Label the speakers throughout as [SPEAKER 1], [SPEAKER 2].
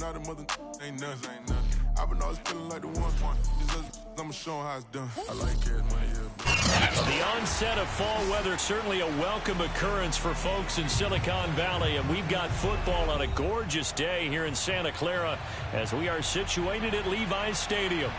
[SPEAKER 1] now the mother ain't nothing. I've been always feeling like the one. I'ma show 'em how it's done. I like cash money, yeah.
[SPEAKER 2] The onset of fall weather, certainly a welcome occurrence for folks in Silicon Valley. And we've got football on a gorgeous day here in Santa Clara as we are situated at Levi's Stadium.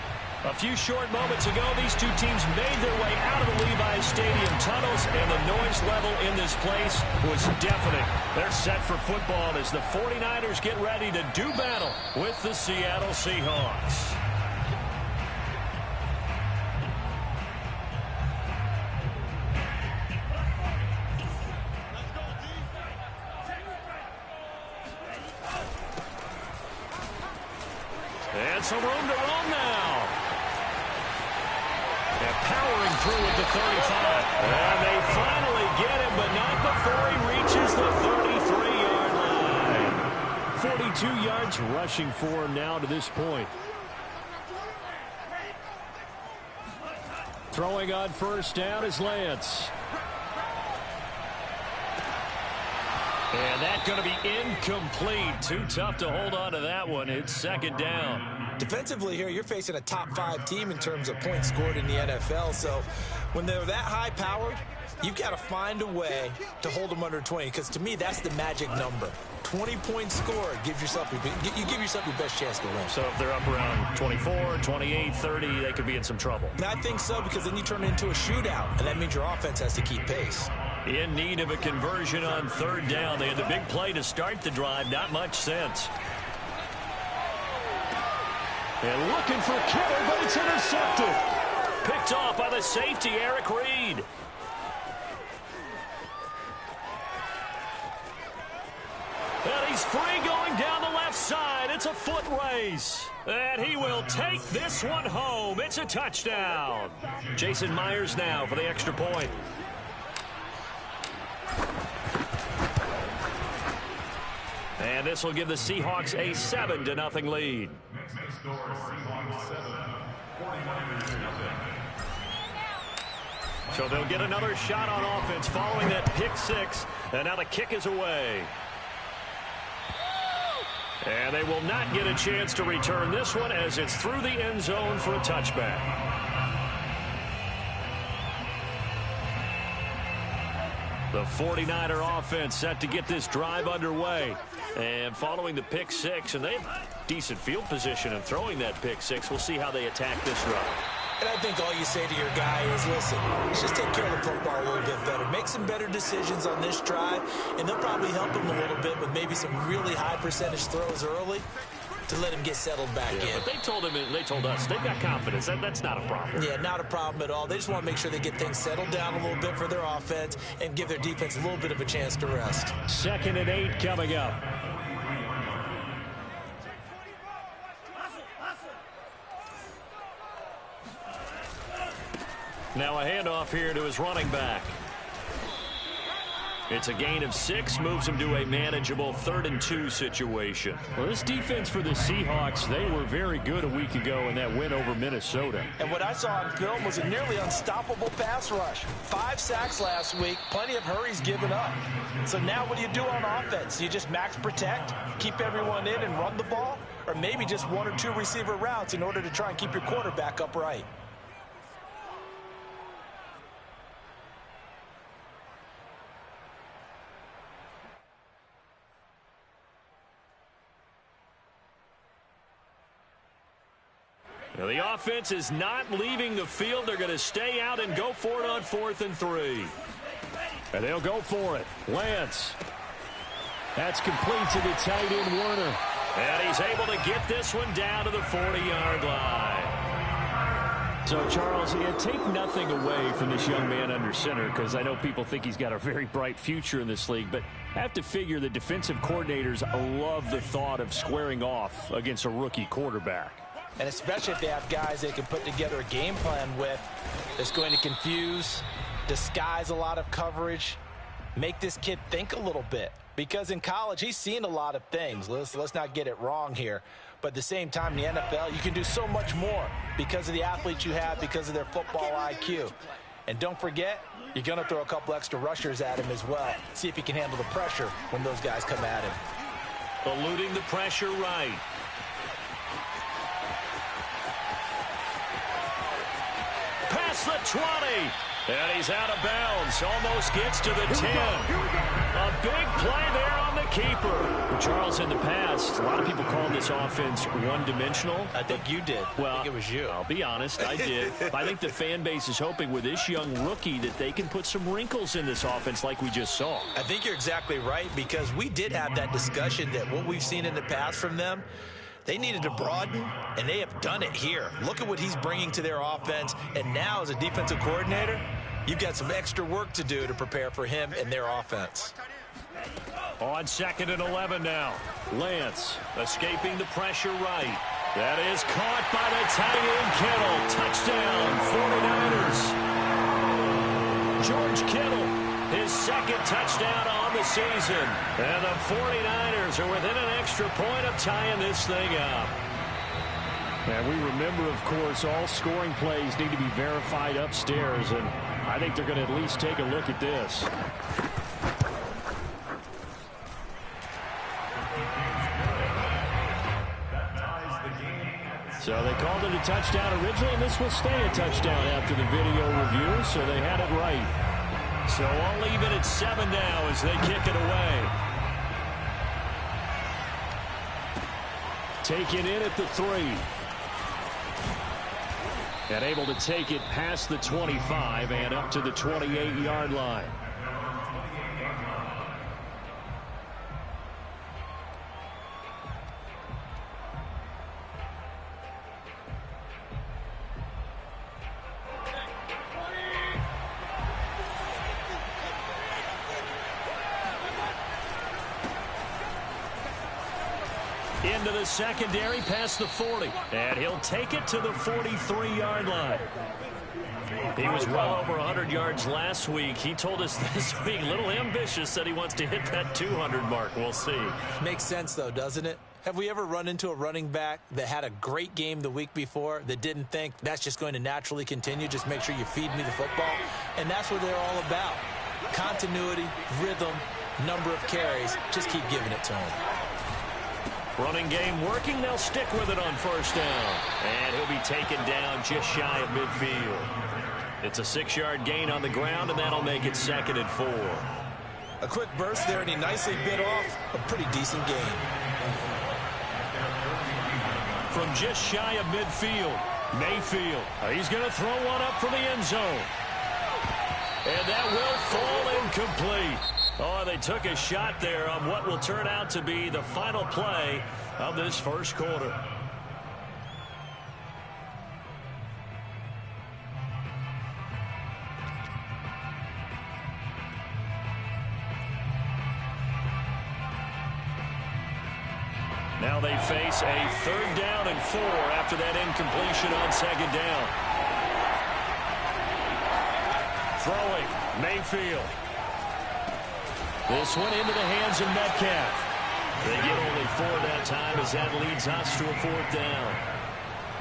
[SPEAKER 2] A few short moments ago, these two teams made their way out of the Levi's Stadium tunnels, and the noise level in this place was deafening. They're set for football as the 49ers get ready to do battle with the Seattle Seahawks. And some room to roam now. They're powering through with the 35. And they finally get him, but not before he reaches the 33-yard line. 42 yards rushing for him now to this point. Throwing on first down is Lance. And that's going to be incomplete. Too tough to hold on to that one. It's second down.
[SPEAKER 3] Defensively here, you're facing a top-5 team in terms of points scored in the NFL. So when they're that high-powered, you've got to find a way to hold them under 20. Because to me, that's the magic number. 20 points scored gives yourself your best chance to win.
[SPEAKER 2] So if they're up around 24, 28, 30, they could be in some trouble.
[SPEAKER 3] And I think so, because then you turn it into a shootout, and that means your offense has to keep pace.
[SPEAKER 2] In need of a conversion on third down. They had the big play to start the drive. Not much sense. And looking for Kittle, but it's intercepted. Picked off by the safety, Eric Reed. And he's free going down the left side. It's a foot race. And he will take this one home. It's a touchdown. Jason Myers now for the extra point. And this will give the Seahawks a 7-0 lead. So they'll get another shot on offense following that pick six. And now the kick is away. And they will not get a chance to return this one as it's through the end zone for a touchback. The 49er offense set to get this drive underway. And following the pick six, and they have decent field position in throwing that pick six. We'll see how they attack this drive.
[SPEAKER 3] And I think all you say to your guy is, listen, let's just take care of the football a little bit better. Make some better decisions on this drive, and they'll probably help him a little bit with maybe some really high percentage throws early to let him get settled back in.
[SPEAKER 2] But they told him, and they told us, they've got confidence. That's not a problem.
[SPEAKER 3] Yeah, not a problem at all. They just want to make sure they get things settled down a little bit for their offense and give their defense a little bit of a chance to rest.
[SPEAKER 2] 2nd and 8 coming up. Now a handoff here to his running back. It's a gain of 6, moves him to a manageable 3rd and 2 situation. Well, this defense for the Seahawks, they were very good a week ago in that win over Minnesota.
[SPEAKER 3] And what I saw on film was a nearly unstoppable pass rush. 5 sacks last week, plenty of hurries given up. So now what do you do on offense? You just max protect, keep everyone in and run the ball? Or maybe just 1 or 2 receiver routes in order to try and keep your quarterback upright?
[SPEAKER 2] Now the offense is not leaving the field. They're going to stay out and go for it on 4th and 3. And they'll go for it. Lance. That's complete to the tight end, Warner. And he's able to get this one down to the 40-yard line. So, Charles, take nothing away from this young man under center, because I know people think he's got a very bright future in this league, but I have to figure the defensive coordinators love the thought of squaring off against a rookie quarterback.
[SPEAKER 3] And especially if they have guys they can put together a game plan with that's going to confuse, disguise a lot of coverage, make this kid think a little bit. Because in college, he's seen a lot of things. Let's not get it wrong here. But at the same time, in the NFL, you can do so much more because of the athletes you have, because of their football IQ. And don't forget, you're going to throw a couple extra rushers at him as well. See if he can handle the pressure when those guys come at him.
[SPEAKER 2] eluding the pressure right. Past the 20. And he's out of bounds. Almost gets to the 10. A big play there on the keeper. Charles, in the past, a lot of people call this offense one-dimensional.
[SPEAKER 3] I think you did.
[SPEAKER 2] Well,
[SPEAKER 3] I think it was you.
[SPEAKER 2] I'll be honest, I did. I think the fan base is hoping with this young rookie that they can put some wrinkles in this offense like we just saw.
[SPEAKER 3] I think you're exactly right, because we did have that discussion that what we've seen in the past from them, they needed to broaden, and they have done it here. Look at what he's bringing to their offense, and now as a defensive coordinator, you've got some extra work to do to prepare for him and their offense.
[SPEAKER 2] On 2nd and 11 now. Lance escaping the pressure right. That is caught by the tight end Kittle. Touchdown, 49ers. George Kittle, his second touchdown on the season. And the 49ers are within an extra point of tying this thing up. And we remember, of course, all scoring plays need to be verified upstairs, and I think they're going to at least take a look at this. So they called it a touchdown originally, and this will stay a touchdown after the video review, so they had it right. So I'll leave it at 7 now as they kick it away. Taken in at the 3. And able to take it past the 25 and up to the 28-yard line. Into the secondary past the 40. And he'll take it to the 43-yard line. He was well over 100 yards last week. He told us this week, a little ambitious, that he wants to hit that 200 mark. We'll see.
[SPEAKER 3] Makes sense, though, doesn't it? Have we ever run into a running back that had a great game the week before that didn't think that's just going to naturally continue? Just make sure you feed me the football. And that's what they're all about. Continuity, rhythm, number of carries. Just keep giving it to him.
[SPEAKER 2] Running game working. They'll stick with it on first down. And he'll be taken down just shy of midfield. It's a 6-yard gain on the ground, and that'll make it 2nd and 4.
[SPEAKER 3] A quick burst there, and he nicely bit off a pretty decent gain.
[SPEAKER 2] From just shy of midfield, Mayfield. He's going to throw one up for the end zone. And that will fall incomplete. Oh, they took a shot there on what will turn out to be the final play of this first quarter. Now they face a 3rd down and 4 after that incompletion on 2nd down. Throwing, Mayfield. This one into the hands of Metcalf. They get only 4 that time as that leads us to a 4th down.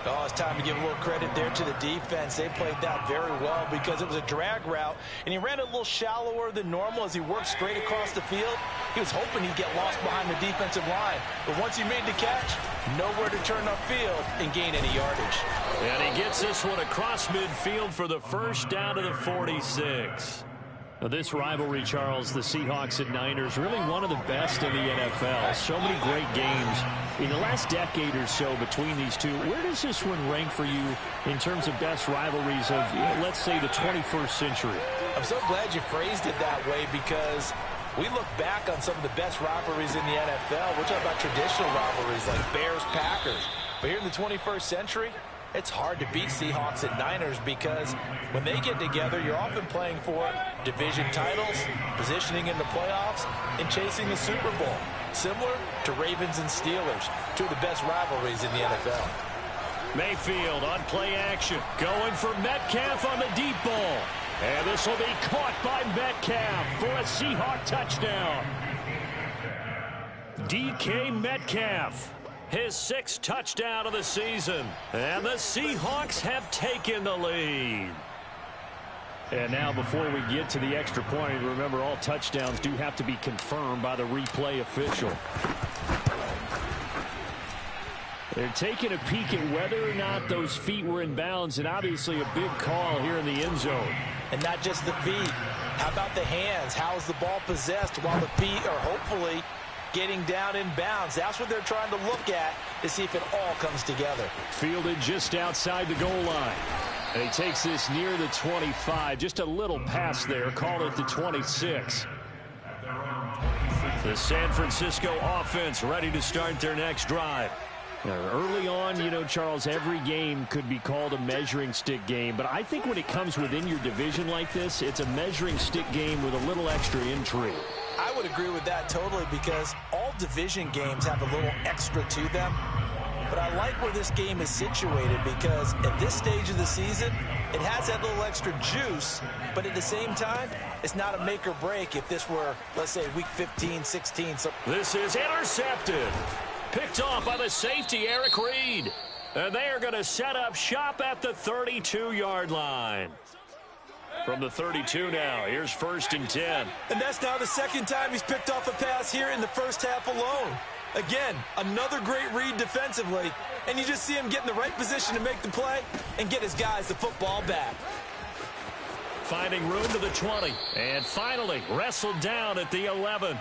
[SPEAKER 3] Oh, it's time to give a little credit there to the defense. They played that very well because it was a drag route, and he ran a little shallower than normal as he worked straight across the field. He was hoping he'd get lost behind the defensive line, but once he made the catch, nowhere to turn upfield and gain any yardage.
[SPEAKER 2] And he gets this one across midfield for the first down to the 46. Now this rivalry, Charles, the Seahawks and Niners, really one of the best in the NFL. So many great games in the last decade or so between these two. Where does this one rank for you in terms of best rivalries of, let's say, the 21st century?
[SPEAKER 3] I'm so glad you phrased it that way because we look back on some of the best rivalries in the NFL. We're talking about traditional rivalries like Bears-Packers. But here in the 21st century, it's hard to beat Seahawks and Niners because when they get together, you're often playing for division titles, positioning in the playoffs, and chasing the Super Bowl. Similar to Ravens and Steelers, two of the best rivalries in the NFL.
[SPEAKER 2] Mayfield on play action, going for Metcalf on the deep ball. And this will be caught by Metcalf for a Seahawk touchdown. DK Metcalf, his 6th touchdown of the season. And the Seahawks have taken the lead. And now before we get to the extra point, remember all touchdowns do have to be confirmed by the replay official. They're taking a peek at whether or not those feet were in bounds, and obviously a big call here in the end zone.
[SPEAKER 3] And not just the feet. How about the hands? How is the ball possessed while the feet are hopefully getting down in bounds? That's what they're trying to look at to see if it all comes together. Fielded just outside the goal line. And he takes this near the 25. Just a little pass there. Call it the 26. The San Francisco offense ready to start their next drive. Early on, you know, Charles, every game could be called a measuring stick game. But I think when it comes within your division like this, it's a measuring stick game with a little extra intrigue. I would agree with that totally, because all division games have a little extra to them. But I like where this game is situated, because at this stage of the season, it has that little extra juice. But at the same time, it's not a make or break if this were, let's say, week 15, 16. So this is intercepted. Picked off by the safety, Eric Reed. And they are going to set up shop at the 32-yard line. From the 32 now, here's 1st and 10. And that's now the second time he's picked off a pass here in the first half alone. Again, another great read defensively. And you just see him get in the right position to make the play and get his guys the football back. Finding room to the 20. And finally wrestled down at the 11.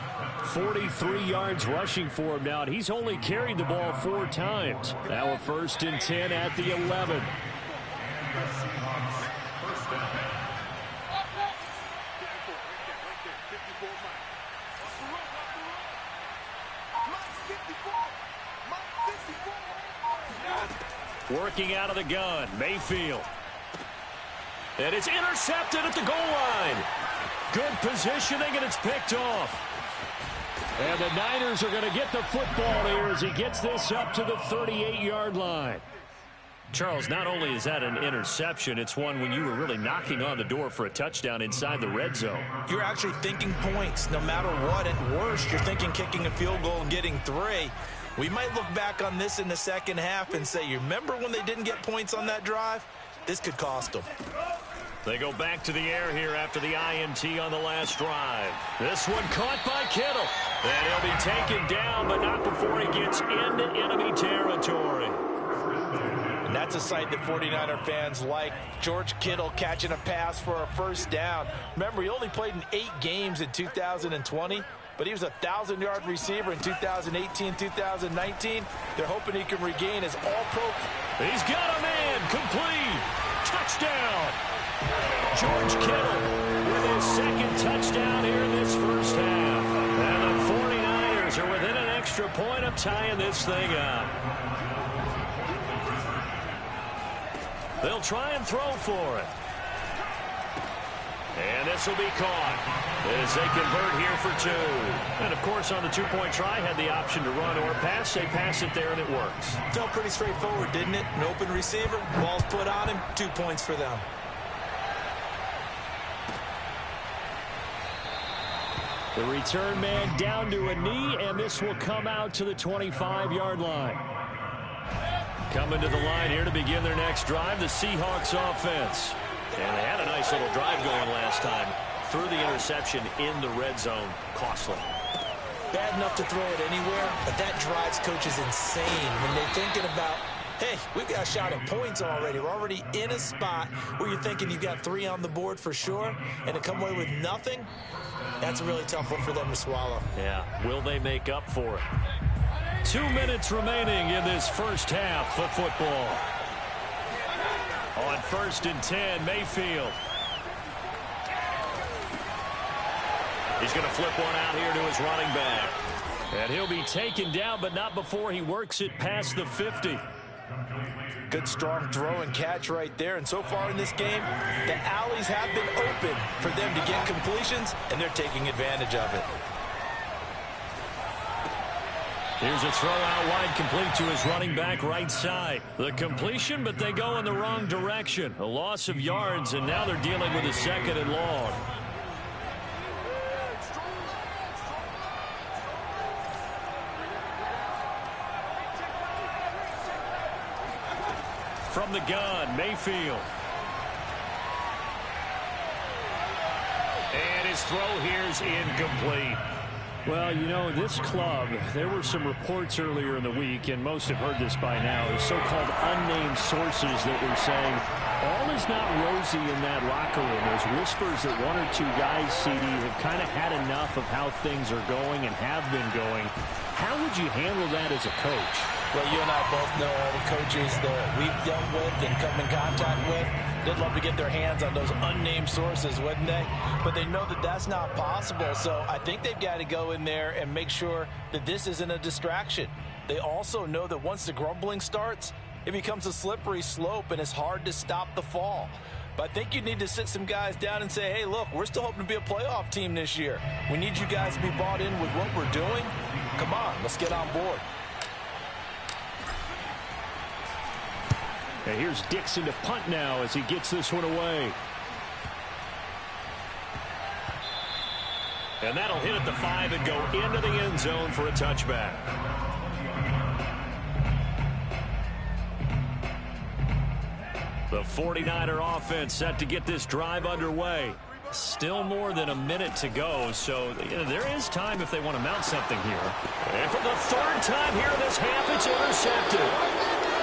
[SPEAKER 3] 43 yards rushing for him now. And he's only carried the ball 4 times. Now a 1st and 10 at the 11. Working out of the gun, Mayfield. And it's intercepted at the goal line. Good positioning, and it's picked off. And the Niners are going to get the football here as he gets this up to the 38-yard line. Charles, not only is that an interception, it's one when you were really knocking on the door for a touchdown inside the red zone. You're actually thinking points no matter what. At worst, you're thinking kicking a field goal and getting 3. We might look back on this in the second half and say, you remember when they didn't get points on that drive? This could cost them. They go back to the air here after the INT on the last drive. This one caught by Kittle. And he'll be taken down, but not before he gets into enemy territory. And that's a sight that 49er fans like. George Kittle catching a pass for a 1st down. Remember, he only played in 8 games in 2020. But he was a 1,000-yard receiver in 2018, 2019. They're hoping he can regain his all-pro. He's got a man. Complete. Touchdown. George Kittle with his 2nd touchdown here in this first half. And the 49ers are within an extra point of tying this thing up. They'll try and throw for it. And this will be caught as they convert here for 2. And, of course, on the 2-point try, had the option to run or pass. They pass it there, and it works. Felt pretty straightforward, didn't it? An open receiver, ball's put on him, 2 points for them. The return man down to a knee, and this will come out to the 25-yard line. Coming to the line here to begin their next drive, the Seahawks offense. And they had a nice little drive going last time. Threw the interception in the red zone. Costly. Bad enough to throw it anywhere, but that drives coaches insane when they're thinking about, hey, we've got a shot at points already. We're already in a spot where you're thinking you've got 3 on the board for sure, and to come away with nothing, that's a really tough one for them to swallow. Yeah, will they make up for it? 2 minutes remaining in this first half of football. On 1st and 10, Mayfield. He's going to flip one out here to his running back. And he'll be taken down, but not before he works it past the 50. Good strong throw and catch right there. And so far in this game, the alleys have been open for them to get completions, and they're taking advantage of it. Here's a throw out wide, complete to his running back right side. The completion, but they go in the wrong direction. A loss of yards, and now they're dealing with a 2nd and long. From the gun, Mayfield. And his throw here's incomplete.
[SPEAKER 2] Well, you know, this club, there were some reports earlier in the week, and most have heard this by now, so-called unnamed sources that were saying all is not rosy in that locker room. There's whispers that one or two guys, CD, have kind of had enough of how things are going and have been going. How would you handle that as a coach?
[SPEAKER 3] Well, you and I both know all the coaches that we've dealt with and come in contact with. They'd love to get their hands on those unnamed sources, wouldn't they? But they know that that's not possible, so I think they've got to go in there and make sure that this isn't a distraction. They also know that once the grumbling starts, it becomes a slippery slope, and it's hard to stop the fall. But I think you need to sit some guys down and say, hey, look, we're still hoping to be a playoff team this year. We need you guys to be bought in with what we're doing. Come on, let's get on board.
[SPEAKER 2] And here's Dixon to punt now as he gets this one away. And that'll hit at the 5 and go into the end zone for a touchback. The 49er offense set to get this drive underway. Still more than a minute to go, so there is time if they want to mount something here. And for the third time here this half, it's intercepted.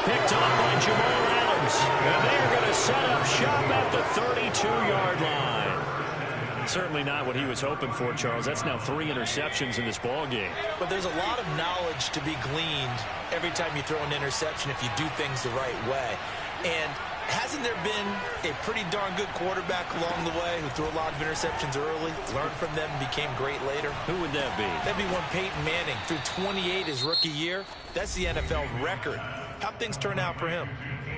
[SPEAKER 2] Picked off by Jamal Adams. And they are going to set up shop at the 32-yard line. Certainly not what he was hoping for, Charles. That's now 3 interceptions in this ball game.
[SPEAKER 3] But there's a lot of knowledge to be gleaned every time you throw an interception if you do things the right way. And hasn't there been a pretty darn good quarterback along the way who threw a lot of interceptions early, learned from them, and became great later?
[SPEAKER 2] Who would that be?
[SPEAKER 3] That'd be one Peyton Manning threw 28 his rookie year. That's the NFL record. How'd things turn out for him?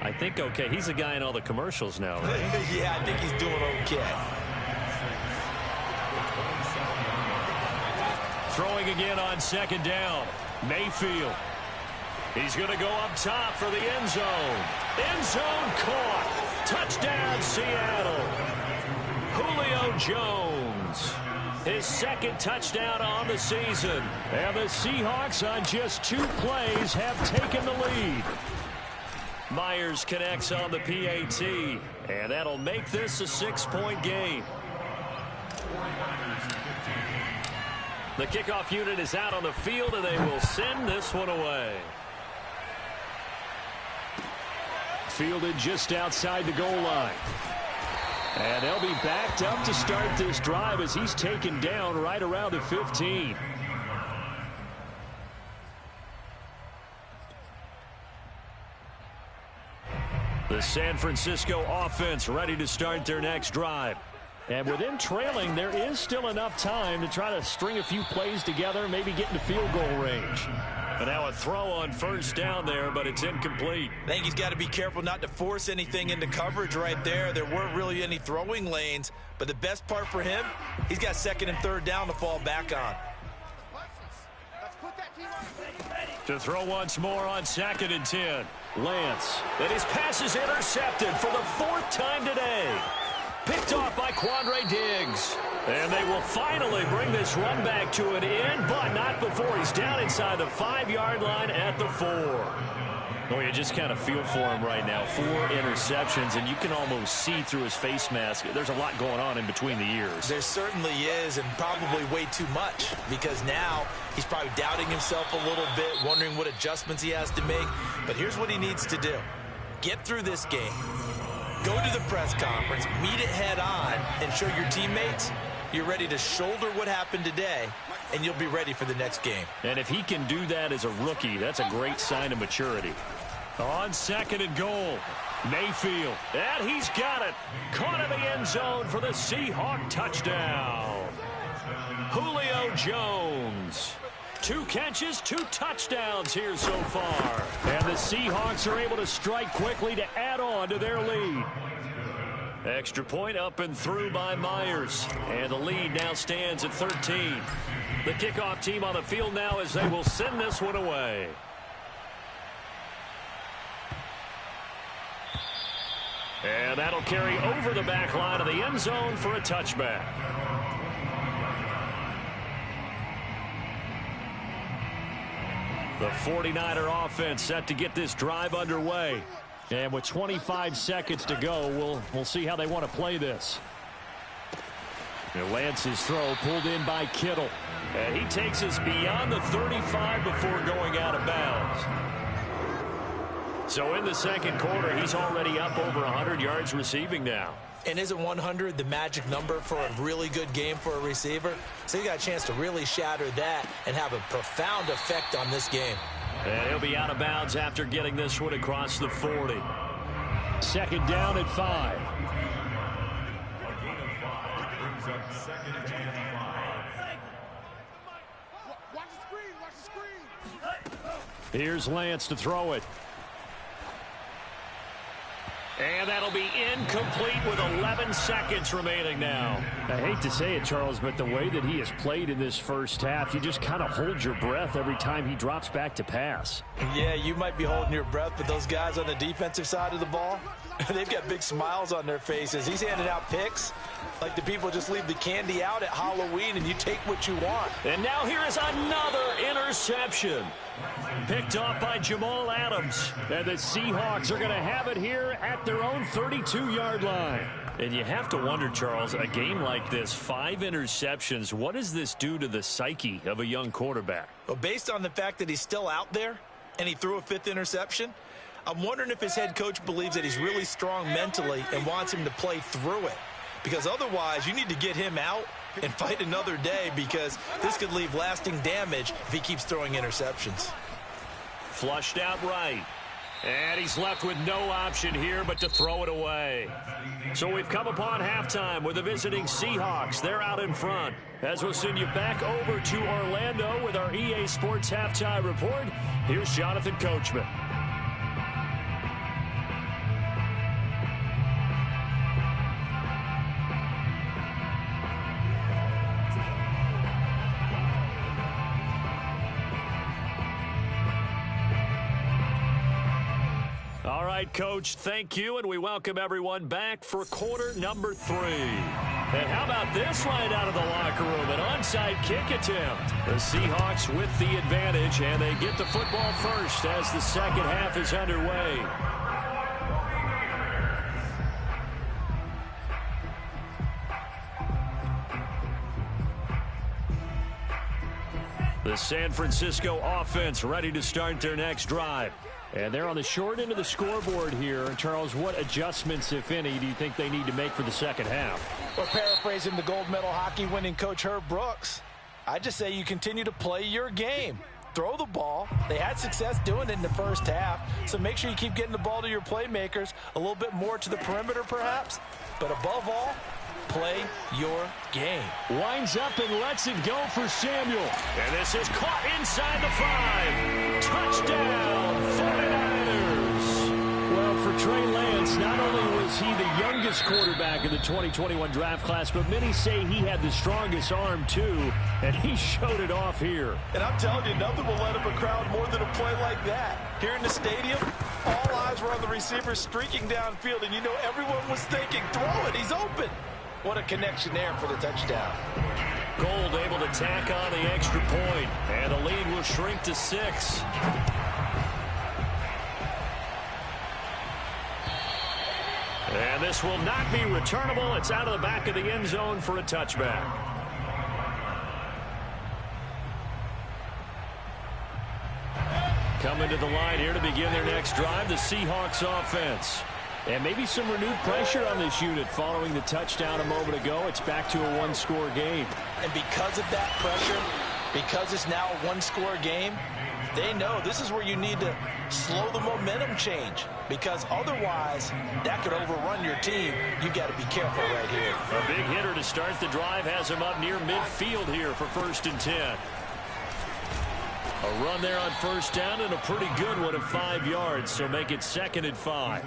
[SPEAKER 2] I think okay. He's the guy in all the commercials now, right?
[SPEAKER 3] Yeah, I think he's doing okay.
[SPEAKER 2] Throwing again on second down. Mayfield. He's going to go up top for the end zone. End zone caught. Touchdown, Seattle. Julio Jones. His second touchdown on the season. And the Seahawks on just 2 plays have taken the lead. Myers connects on the PAT. And that'll make this a 6-point game. The kickoff unit is out on the field, and they will send this one away. Fielded just outside the goal line. And they'll be backed up to start this drive as he's taken down right around the 15. The San Francisco offense ready to start their next drive. And with them trailing, there is still enough time to try to string a few plays together, maybe get into field goal range. And now a throw on first down there, but it's incomplete.
[SPEAKER 3] I think he's got to be careful not to force anything into coverage right there. There weren't really any throwing lanes, but the best part for him, he's got second and third down to fall back on.
[SPEAKER 2] To throw once more on 2nd and 10. Lance. And his pass is intercepted for the 4th time today. Picked off by Quandre Diggs. And they will finally bring this run back to an end, but not before he's down inside the 5-yard line at the 4. Oh, you just kind of feel for him right now. 4 interceptions, and you can almost see through his face mask. There's a lot going on in between the ears.
[SPEAKER 3] There certainly is, and probably way too much, because now he's probably doubting himself a little bit, wondering what adjustments he has to make. But here's what he needs to do. Get through this game. Go to the press conference, meet it head on, and show your teammates you're ready to shoulder what happened today, and you'll be ready for the next game.
[SPEAKER 2] And if he can do that as a rookie, that's a great sign of maturity. On 2nd and goal, Mayfield. And he's got it. Caught in the end zone for the Seahawk touchdown. Julio Jones. 2 catches, 2 touchdowns here so far. And the Seahawks are able to strike quickly to add on to their lead. Extra point up and through by Myers. And the lead now stands at 13. The kickoff team on the field now as they will send this one away. And that'll carry over the back line of the end zone for a touchback. The 49er offense set to get this drive underway. And with 25 seconds to go, we'll see how they want to play this. And Lance's throw pulled in by Kittle. And he takes us beyond the 35 before going out of bounds. So in the second quarter, he's already up over 100 yards receiving now.
[SPEAKER 3] And isn't 100 the magic number for a really good game for a receiver? So he got a chance to really shatter that and have a profound effect on this game.
[SPEAKER 2] And he'll be out of bounds after getting this one across the 40. Second down at 5. Here's Lance to throw it. And that'll be incomplete with 11 seconds remaining now. I hate to say it, Charles, but the way that he has played in this first half, you just kind of hold your breath every time he drops back to pass.
[SPEAKER 3] Yeah, you might be holding your breath, but those guys on the defensive side of the ball, they've got big smiles on their faces. He's handing out picks like the people just leave the candy out at Halloween and you take what you want.
[SPEAKER 2] And now here is another interception. Picked off by Jamal Adams. And the Seahawks are going to have it here at their own 32-yard line. And you have to wonder, Charles, a game like this, 5 interceptions, what does this do to the psyche of a young quarterback?
[SPEAKER 3] Well, based on the fact that he's still out there and he threw a 5th interception, I'm wondering if his head coach believes that he's really strong mentally and wants him to play through it. Because otherwise, you need to get him out and fight another day, because this could leave lasting damage if he keeps throwing interceptions.
[SPEAKER 2] Flushed out right. And he's left with no option here but to throw it away. So we've come upon halftime with the visiting Seahawks. They're out in front. As we'll send you back over to Orlando with our EA Sports Halftime Report, here's Jonathan Coachman. All right, Coach, thank you, and we welcome everyone back for quarter number 3. And how about this line out of the locker room, an onside kick attempt. The Seahawks with the advantage, and they get the football first as the second half is underway. The San Francisco offense ready to start their next drive. And they're on the short end of the scoreboard here. Charles, what adjustments, if any, do you think they need to make for the second half?
[SPEAKER 3] Well, paraphrasing the gold medal hockey winning coach Herb Brooks, I just say you continue to play your game. Throw the ball. They had success doing it in the first half, so make sure you keep getting the ball to your playmakers, a little bit more to the perimeter perhaps, but above all, play your game.
[SPEAKER 2] Winds up and lets it go for Samuel. And this is caught inside the 5. Touchdown, 49ers. Well, for Trey Lance, not only was he the youngest quarterback in the 2021 draft class, but many say he had the strongest arm too, and he showed it off here.
[SPEAKER 3] And I'm telling you, nothing will let up a crowd more than a play like that. Here in the stadium, all eyes were on the receiver streaking downfield, and you know everyone was thinking, throw it, he's open. What a connection there for the touchdown.
[SPEAKER 2] Gold able to tack on the extra point, and the lead will shrink to 6. And this will not be returnable. It's out of the back of the end zone for a touchback. Coming to the line here to begin their next drive, the Seahawks offense. And maybe some renewed pressure on this unit following the touchdown a moment ago. It's back to a one-score game.
[SPEAKER 3] And because of that pressure, because it's now a one-score game, they know this is where you need to slow the momentum change, because otherwise that could overrun your team. You've got to be careful right here.
[SPEAKER 2] A big hitter to start the drive has him up near midfield here for 1st and 10. A run there on 1st down, and a pretty good one of 5 yards, so make it 2nd and 5.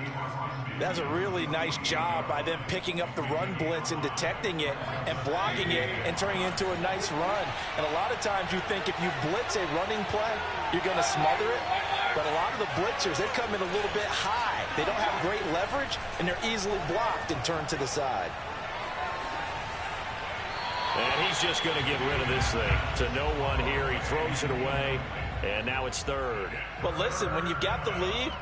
[SPEAKER 3] That's a really nice job by them picking up the run blitz and detecting it and blocking it and turning it into a nice run. And a lot of times you think if you blitz a running play, you're going to smother it. But a lot of the blitzers, they come in a little bit high. They don't have great leverage, and they're easily blocked and turned to the side.
[SPEAKER 2] And he's just going to get rid of this thing to no one here. He throws it away, and now it's 3rd.
[SPEAKER 3] But listen, when you've got the lead,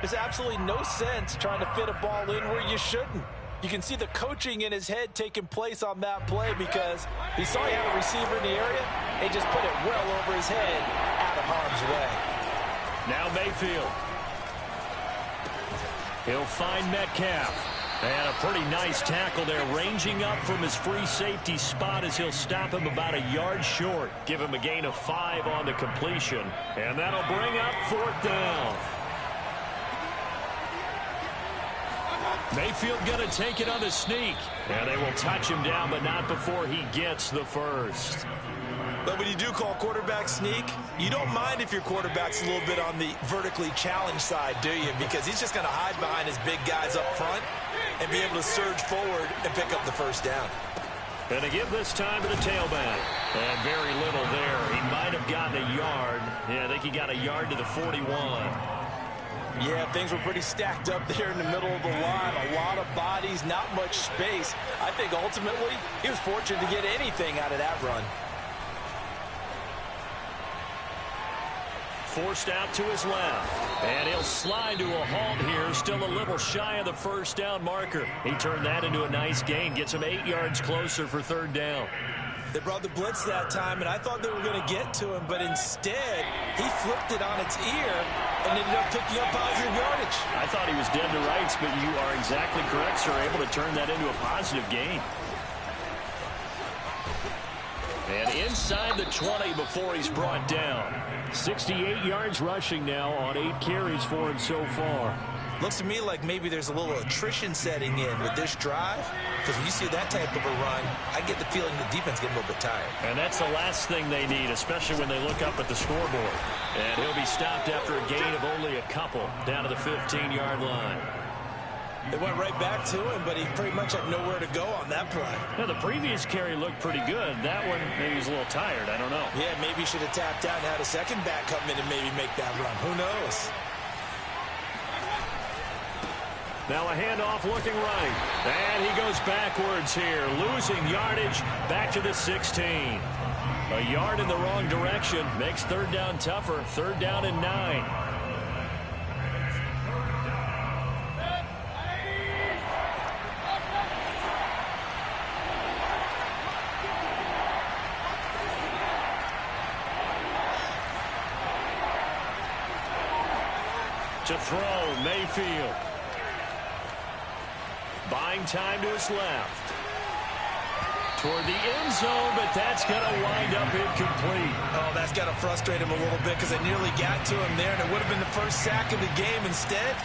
[SPEAKER 3] there's absolutely no sense trying to fit a ball in where you shouldn't. You can see the coaching in his head taking place on that play because he saw he had a receiver in the area. He just put it well over his head out of harm's way.
[SPEAKER 2] Now Mayfield. He'll find Metcalf. And a pretty nice tackle there, ranging up from his free safety spot as he'll stop him about a yard short. Give him a gain of 5 on the completion. And that'll bring up 4th down. Mayfield going to take it on the sneak. And they will touch him down, but not before he gets the first.
[SPEAKER 3] But when you do call quarterback sneak, you don't mind if your quarterback's a little bit on the vertically challenged side, do you? Because he's just going to hide behind his big guys up front and be able to surge forward and pick up the first down.
[SPEAKER 2] And to give this time to the tailback. And very little there. He might have gotten a yard. Yeah, I think he got a yard to the 41.
[SPEAKER 3] Yeah, things were pretty stacked up there in the middle of the line. A lot of bodies, not much space. I think ultimately he was fortunate to get anything out of that run.
[SPEAKER 2] Forced out to his left. And he'll slide to a halt here. Still a little shy of the first down marker. He turned that into a nice gain. Gets him 8 yards closer for 3rd down.
[SPEAKER 3] They brought the blitz that time, and I thought they were going to get to him, but instead he flipped it on its ear and ended up picking up positive yardage.
[SPEAKER 2] I thought he was dead to rights, but you are exactly correct, sir. Able to turn that into a positive gain. And inside the 20 before he's brought down. 68 yards rushing now on 8 carries for him so far.
[SPEAKER 3] Looks to me like maybe there's a little attrition setting in with this drive, because when you see that type of a run, I get the feeling the defense getting a little bit tired.
[SPEAKER 2] And that's the last thing they need, especially when they look up at the scoreboard. And he'll be stopped after a gain of only a couple down to the 15-yard line.
[SPEAKER 3] They went right back to him, but he pretty much had nowhere to go on that play.
[SPEAKER 2] Now, the previous carry looked pretty good. That one, maybe he's a little tired. I don't know.
[SPEAKER 3] Yeah, maybe he should have tapped out and had a second back come in and maybe make that run. Who knows?
[SPEAKER 2] Now a handoff looking right. And he goes backwards here, losing yardage back to the 16. A yard in the wrong direction makes 3rd down tougher. 3rd down and 9. To throw, Mayfield. Buying time to his left. Toward the end zone, but that's going to wind up incomplete.
[SPEAKER 3] Oh, that's got to frustrate him a little bit because they nearly got to him there, and it would have been the first sack of the game. Instead,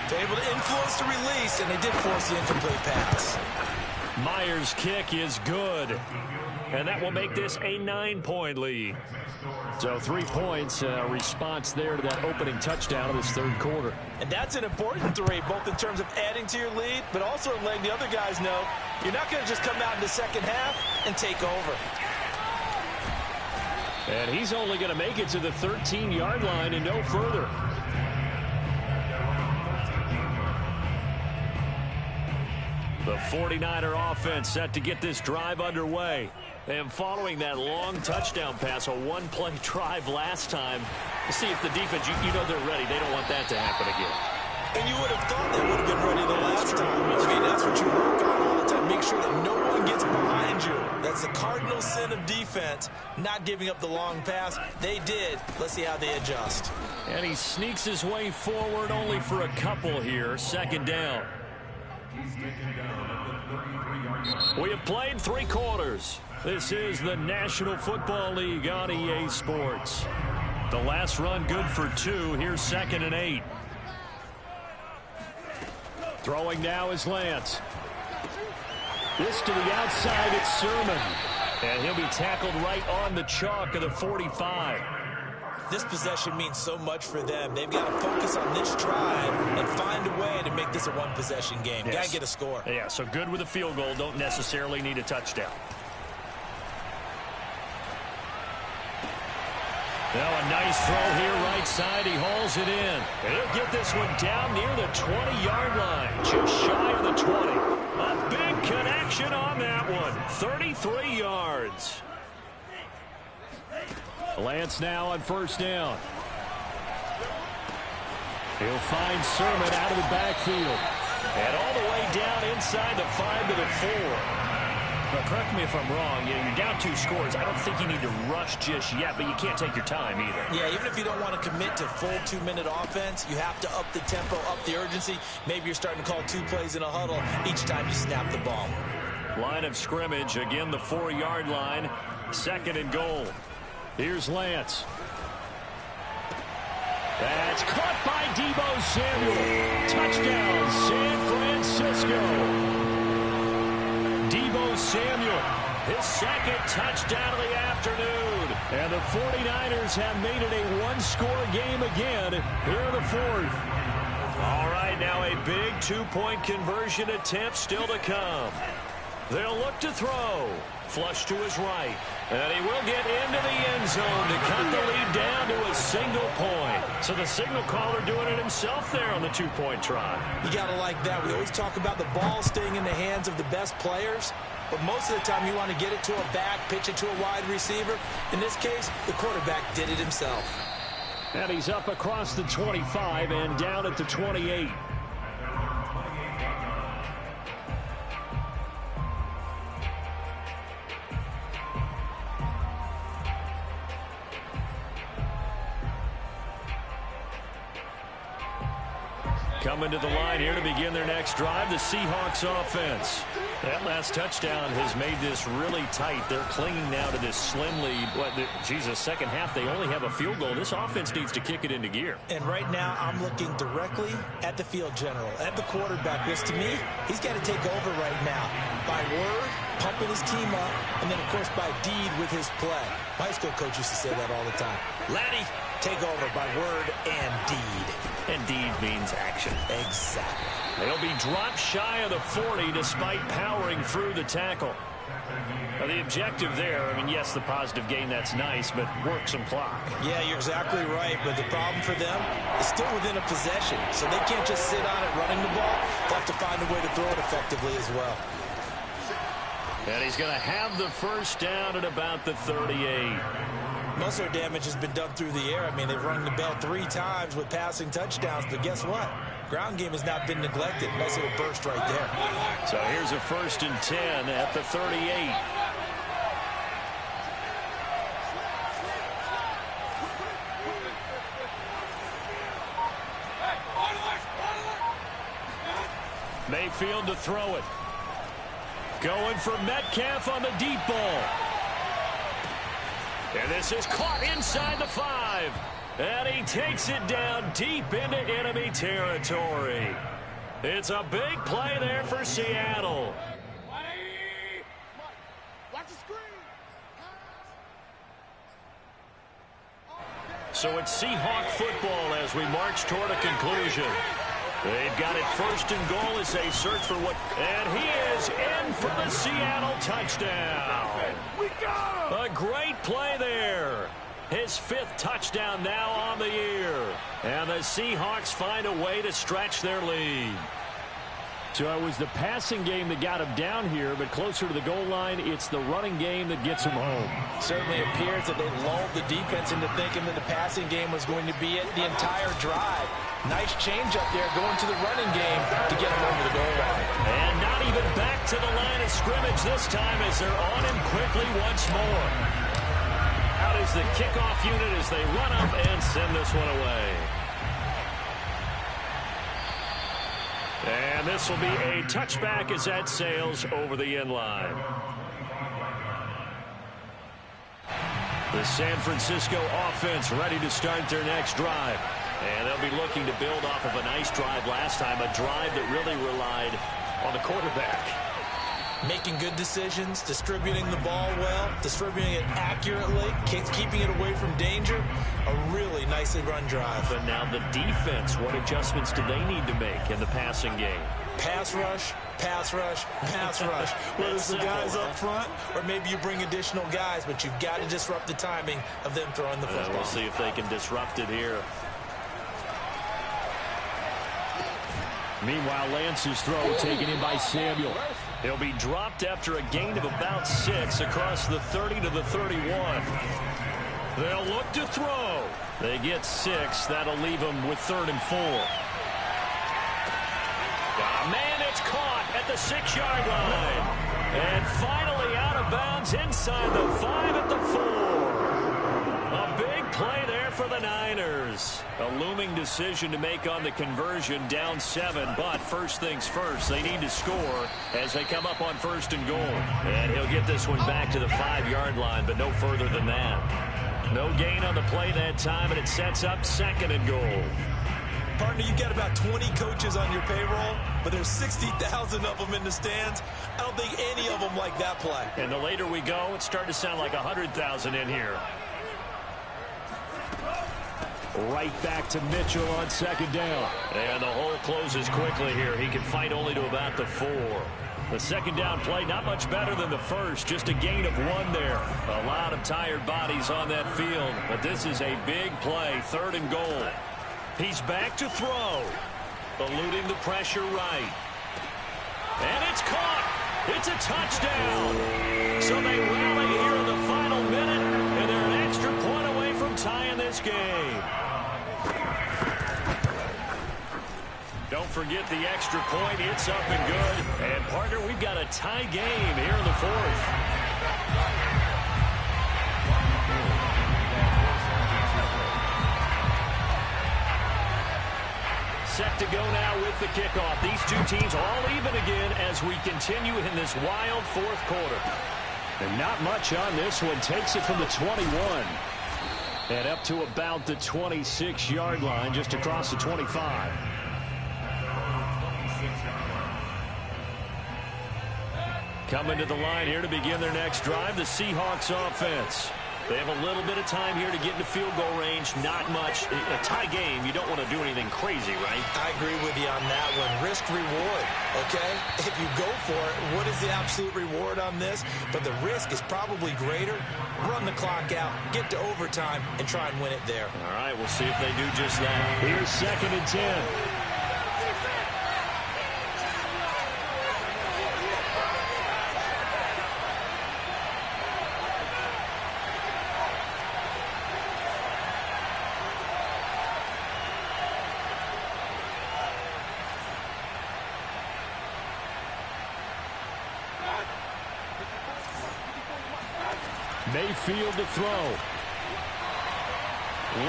[SPEAKER 3] they're able to influence the release, and they did force the incomplete pass.
[SPEAKER 2] Myers' kick is good, and that will make this a 9-point lead. So 3 points, response there to that opening touchdown of this 3rd quarter.
[SPEAKER 3] And that's an important 3, both in terms of adding to your lead, but also letting the other guys know you're not going to just come out in the second half and take over.
[SPEAKER 2] And he's only going to make it to the 13-yard line and no further. The 49er offense set to get this drive underway. And following that long touchdown pass, a 1-play drive last time, to see if the defense, you know they're ready. They don't want that to happen again.
[SPEAKER 3] And you would have thought they would have been ready the last time. I mean, that's what you work on all the time. Make sure that no one gets behind you. That's the cardinal sin of defense, not giving up the long pass. They did. Let's see how they adjust.
[SPEAKER 2] And he sneaks his way forward only for a couple here. 2nd down. We have played 3 quarters. This is the National Football League on EA Sports. The last run good for 2. Here's 2nd and 8. Throwing now is Lance. This to the outside, it's Sermon. And he'll be tackled right on the chalk of the 45.
[SPEAKER 3] This possession means so much for them. They've got to focus on this drive and find a way to make this a 1-possession game.
[SPEAKER 2] Yes.
[SPEAKER 3] Got to get a score.
[SPEAKER 2] Yeah, so good with a field goal. Don't necessarily need a touchdown. Now a nice throw here right side. He hauls it in. And he'll get this one down near the 20-yard line. Just shy of the 20. A big connection on that one. 33 yards. Lance now on 1st down. He'll find Sermon out of the backfield. And all the way down inside the 5 to the 4. But correct me if I'm wrong, you're down 2 scores. I don't think you need to rush just yet, but you can't take your time either.
[SPEAKER 3] Yeah, even if you don't want to commit to full 2-minute offense, you have to up the tempo, up the urgency. Maybe you're starting to call 2 plays in a huddle each time you snap the ball.
[SPEAKER 2] Line of scrimmage, again the 4-yard line, 2nd and goal. Here's Lance. That's caught by Deebo Samuel. Touchdown, San Francisco. Deebo Samuel, his 2nd touchdown of the afternoon. And the 49ers have made it a 1-score game again here in the 4th. All right, now a big 2-point conversion attempt still to come. They'll look to throw. Flush to his right. And he will get into the end zone to cut the lead down to a single point. So the signal caller doing it himself there on the 2-point try.
[SPEAKER 3] You got to like that. We always talk about the ball staying in the hands of the best players. But most of the time you want to get it to a back, pitch it to a wide receiver. In this case, the quarterback did it himself.
[SPEAKER 2] And he's up across the 25 and down at the 28. Coming to the line here to begin their next drive, the Seahawks offense. That last touchdown has made this really tight. They're clinging now to this slim lead. Jesus, second half, they only have a field goal. This offense needs to kick it into gear.
[SPEAKER 3] And right now, I'm looking directly at the field general, at the quarterback. Because to me, he's got to take over right now. By word, pumping his team up, and then, of course, by deed with his play. My high school coach used to say that all the time. Laddie, take over by word and deed.
[SPEAKER 2] And deed means action.
[SPEAKER 3] Exactly.
[SPEAKER 2] They'll be dropped shy of the 40 despite powering through the tackle. Now, the objective there, I mean, yes, the positive gain, that's nice, but work some clock.
[SPEAKER 3] Yeah, you're exactly right, but the problem for them is still within a possession, so they can't just sit on it running the ball. They'll have to find a way to throw it effectively as well.
[SPEAKER 2] And he's going to have the first down at about the 38.
[SPEAKER 3] Most of their damage has been done through the air. I mean, they've rung the bell 3 times with passing touchdowns, but guess what? Ground game has not been neglected. Nice little burst right there.
[SPEAKER 2] So here's a 1st and 10 at the 38. Mayfield to throw it. Going for Metcalf on the deep ball. And this is caught inside the 5. And he takes it down deep into enemy territory. It's a big play there for Seattle.
[SPEAKER 4] Watch the screen.
[SPEAKER 2] So it's Seahawk football as we march toward a conclusion. They've got it 1st and goal as they search for what... And he is in for the Seattle touchdown.
[SPEAKER 4] We got him.
[SPEAKER 2] A great play there. His 5th touchdown now on the year. And the Seahawks find a way to stretch their lead. So it was the passing game that got him down here, but closer to the goal line, it's the running game that gets him home.
[SPEAKER 3] Certainly appears that they lulled the defense into thinking that the passing game was going to be it the entire drive. Nice change up there going to the running game to get him over the goal line.
[SPEAKER 2] And not even back to the line of scrimmage this time as they're on him quickly once more. Out is the kickoff unit as they run up and send this one away. And this will be a touchback as that sails over the end line. The San Francisco offense ready to start their next drive. And they'll be looking to build off of a nice drive last time, a drive that really relied on the quarterback.
[SPEAKER 3] Making good decisions, distributing the ball well, distributing it accurately, keeping it away from danger. A really nicely run drive.
[SPEAKER 2] But now the defense, what adjustments do they need to make in the passing game?
[SPEAKER 3] Pass rush, pass rush, pass rush. Whether it's the guys up front or maybe you bring additional guys, but you've got to disrupt the timing of them throwing the football.
[SPEAKER 2] We'll see if they can disrupt it here. Meanwhile, Lance's throw taken in by Samuel. He'll be dropped after a gain of about 6 across the 30 to the 31. They'll look to throw. They get 6. That'll leave them with 3rd and 4. Man, it's caught at the 6-yard line. And finally out of bounds inside the 5 at the 4. A big play there for the Niners. A looming decision to make on the conversion, down 7. But first things first, they need to score as they come up on 1st and goal. And he'll get this one back to the 5-yard line, but no further than that. No gain on the play that time, and it sets up 2nd and goal.
[SPEAKER 3] Partner, you got about 20 coaches on your payroll, but there's 60,000 of them in the stands. I don't think any of them like that play.
[SPEAKER 2] And the later we go, it's starting to sound like 100,000 in here. Right back to Mitchell on 2nd down. And the hole closes quickly here. He can fight only to about the 4. The 2nd down play, not much better than the first. Just a gain of 1 there. A lot of tired bodies on that field. But this is a big play, 3rd and goal. He's back to throw. Eluding the pressure right. And it's caught. It's a touchdown. So they rally here in the final minute, and they're an extra point away from tying this game. Don't forget the extra point. It's up and good. And, partner, we've got a tie game here in the 4th. Set to go now with the kickoff. These two teams all even again as we continue in this wild 4th quarter. And not much on this one. Takes it from the 21. And up to about the 26-yard line, just across the 25. Coming to the line here to begin their next drive, the Seahawks offense. They have a little bit of time here to get into field goal range. Not much. A tie game, you don't want to do anything crazy, right?
[SPEAKER 3] I agree with you on that one. Risk reward, okay? If you go for it, what is the absolute reward on this? But the risk is probably greater. Run the clock out, get to overtime, and try and win it there.
[SPEAKER 2] All right, we'll see if they do just that. Here's 2nd and 10. Mayfield to throw.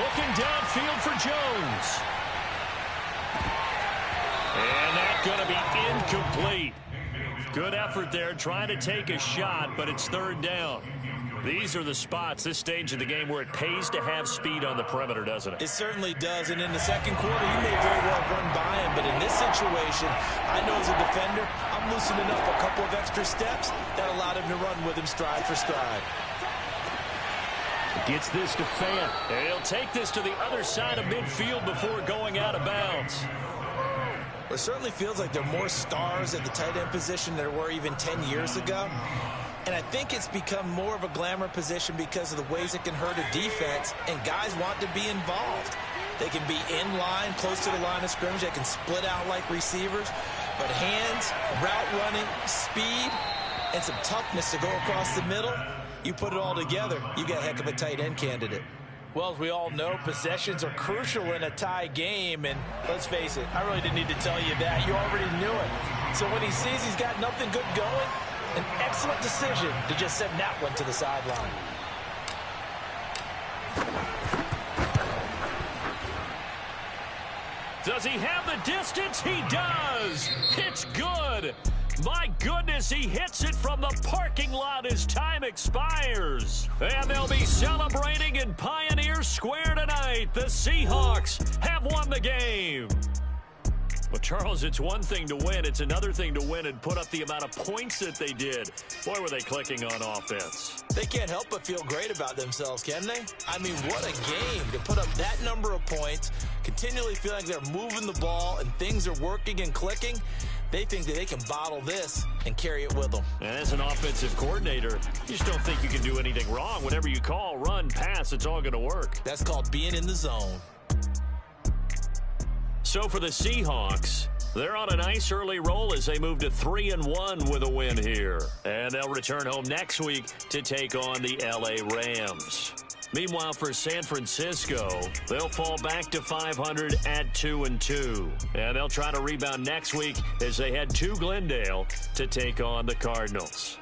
[SPEAKER 2] Looking downfield for Jones. And that's going to be incomplete. Good effort there trying to take a shot, but it's 3rd down. These are the spots, this stage of the game, where it pays to have speed on the perimeter, doesn't it?
[SPEAKER 3] It certainly does, and in the 2nd quarter, he may very well run by him, but in this situation, I know as a defender, I'm loosening up a couple of extra steps that allowed him to run with him stride for stride.
[SPEAKER 2] Gets this to Fant. And he'll take this to the other side of midfield before going out of bounds.
[SPEAKER 3] It certainly feels like there are more stars at the tight end position than there were even 10 years ago. And I think it's become more of a glamour position because of the ways it can hurt a defense, and guys want to be involved. They can be in line, close to the line of scrimmage. They can split out like receivers. But hands, route running, speed, and some toughness to go across the middle, you put it all together, you got a heck of a tight end candidate. Well, as we all know, possessions are crucial in a tie game, and let's face it, I really didn't need to tell you that. You already knew it. So when he sees he's got nothing good going, an excellent decision to just send that one to the sideline.
[SPEAKER 2] Does he have the distance? He does. It's good. My goodness, he hits it from the parking lot as time expires. And they'll be celebrating in Pioneer Square tonight. The Seahawks have won the game. Well, Charles, it's one thing to win. It's another thing to win and put up the amount of points that they did. Boy, were they clicking on offense.
[SPEAKER 3] They can't help but feel great about themselves, can they? I mean, what a game to put up that number of points, continually feel like they're moving the ball and things are working and clicking. They think that they can bottle this and carry it with them.
[SPEAKER 2] And as an offensive coordinator, you just don't think you can do anything wrong. Whatever you call, run, pass, it's all going to work.
[SPEAKER 3] That's called being in the zone.
[SPEAKER 2] So for the Seahawks, they're on a nice early roll as they move to 3-1 with a win here. And they'll return home next week to take on the LA Rams. Meanwhile, for San Francisco, they'll fall back to 500 at 2-2. And they'll try to rebound next week as they head to Glendale to take on the Cardinals.